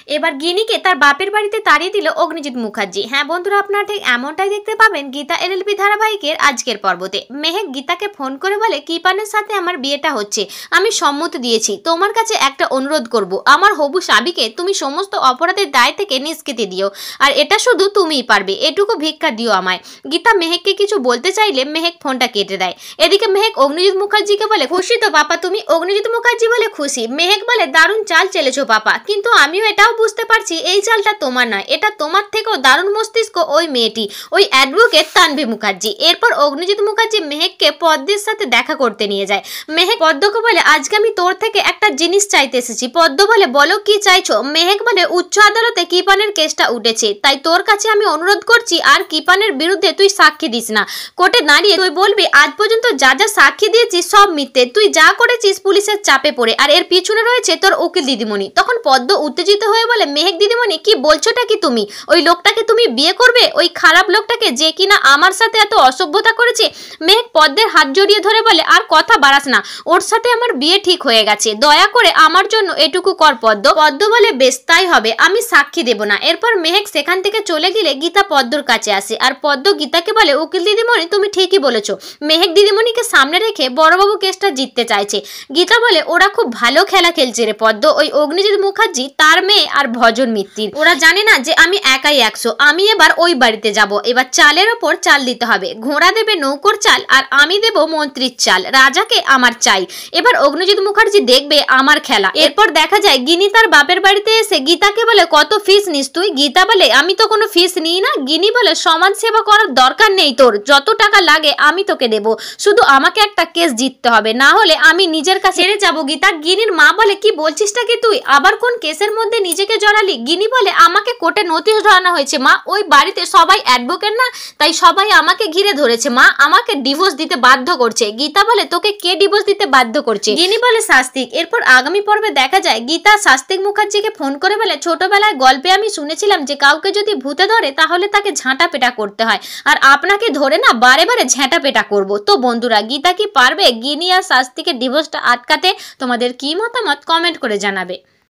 এবার গিনিকে তার বাপের বাড়িতে তাড়িয়ে দিল অগ্নিজিৎ মুখার্জি। হ্যাঁ বন্ধুরা, আপনারা ঠিক এমনটাই দেখতে পাবেন গীতা এলএলবি ধারাবাহিকের আজকের পর্বতে। মেহেক গীতাকে ফোন করে বলে, কৃপানের সাথে আমার বিয়েটা হচ্ছে, আমি সম্মতি দিয়েছি, তোমার কাছে একটা অনুরোধ করব, আমার হবু সাবিকে তুমি সমস্ত অপরাধের দায় থেকে নিষ্কৃতি দিও, আর এটা শুধু তুমিই পারবে, এটুকু ভিক্ষা দিও আমায়। গীতা মেহেককে কিছু বলতে চাইলে মেহেক ফোনটা কেটে দেয়। এদিকে মেহেক অগ্নিজিৎ মুখার্জিকে বলে, খুশি তো পাপা তুমি? অগ্নিজিৎ মুখার্জি বলে, খুশি। মেহেক বলে, দারুণ চাল চেলেছো পাপা, কিন্তু আমিও এটাও বুঝতে পারছি এই চালটা তোমার নয়, এটা তোমার থেকেও দারুণ মস্তিষ্ক ওই মেয়েটি, ওই অ্যাডভোকেট তানভি মুখার্জি। এরপর অগ্নিজিৎ মুখার্জি মেহেককে পদ্মের সাথে দেখা করতে নিয়ে যায়। মেহেক পদ্মকে বলে, আজকে আমি তোর থেকে একটা জিনিস চাইতে এসেছি। পদ্ম বলে, বলো কি চাইছো? মেহেক বলে, উচ্চ আদালতে কৃপানের কেসটা উঠেছে, তাই তোর কাছে আমি অনুরোধ করছি আর কৃপানের বিরুদ্ধে তুই সাক্ষী দিস না। কোর্টে দাঁড়িয়ে তুই বলবি আজ পর্যন্ত যা যা সাক্ষী দিয়েছিস সব মিথ্যে, তুই যা করেছিস পুলিশের চাপে পড়ে, আর এর পিছনে রয়েছে তোর উকিল দিদিমণি। তখন পদ্ম উত্তেজিত হয়ে বলে, মেহেক দিদিমণি কি বলছোটা কি তুমি? ওই লোকটাকে তুমি বিয়ে করবে, ওই খারাপ লোকটাকে যে কিনা আমার সাথে এত অসভ্যতা করেছে? মেহেক পদ্মের হাত জড়িয়ে ধরে বলে, আর কথা বাড়াস না, ওর সাথে আমার বিয়ে ঠিক হয়ে গেছে, দয়া করে আমার জন্য এটুকু কর পদ্ম। পদ্ম বলে, বেশ তাই হবে, আমি সাক্ষী দেব না। এরপর মেহেক সেখান থেকে চলে গেলে গীতা পদ্মর কাছে আসে, আর পদ্ম গীতাকে বলে, উকিল দিদিমণি তুমি ঠিকই বলেছো, মেহেক দিদিমণিকে সামনে রেখে বড়বাবু কেসটা জিততে চাইছে। গীতা বলে, ওরা খুব ভালো খেলা খেলছে রে পদ্ম, ওই অগ্নিজিৎ মুখার্জি, তার মেয়ে আর ভজন মিত্তির, ওরা জানে না যে আমি একাই 100। আমি এবার ওই বাড়িতে যাব, এবার চালের ওপর চাল দিতে হবে, ঘোড়া দেবে নৌকোর চাল আর আমি দেব মন্ত্রীর চাল, রাজাকে আমার চাই। এবার অগ্নিজিৎ মুখার্জি দেখবে আমার খেলা। এরপর দেখা যায় গিনি তার বাপের বাড়িতে এসে গীতাকে বলে, কত ফিস নিস তুই? গীতা বলে, আমি তো কোনো ফিস নিই না। গিনি বলে, সমাজ সেবা করার দরকার নেই তোর, যত টাকা লাগে আমি তোকে দেবো, শুধু আমাকে একটা কেস জিততে হবে, না হলে আমি নিজের কাছে হেরে যাবো। গীতা গিনির মা বলে, কি বলছিসটা কি তুই? আবার কোন কেসের মধ্যে নিজেকে জড়ালি? গিনি বলে, আমাকে কোর্টে নোটিশ ধরানো হয়েছে মা, ওই বাড়িতে সবাই অ্যাডভোকেট না, তাই সবাই আমাকে ঘিরে ধরেছে মা, আমাকে ডিভোর্স দিতে বাধ্য করছে। গীতা বলে, তোকে কে ডিভোর্স দিতে বাধ্য করছে? গিনি বলে, শাস্তিক। এরপর আগামী পর্বে দেখা যায় গীতা শাস্তিক মুখার্জিকে ফোন করে বলে, ছোটবেলায় গল্পে আমি শুনেছিলাম যে কাউকে যদি ভূতে ধরে তাহলে তাকে ঝাঁটা পেটা করতে হয়, আর আপনাকে ধরে না বারে বারে ঝাঁটা পেটা করবো। তো বন্ধুরা, গীতা কি পারবে গিনি আর শাস্তিকের ডিভোর্সটা আটকাতে? তোমাদের কি মতামত কমেন্ট করে জানাবে।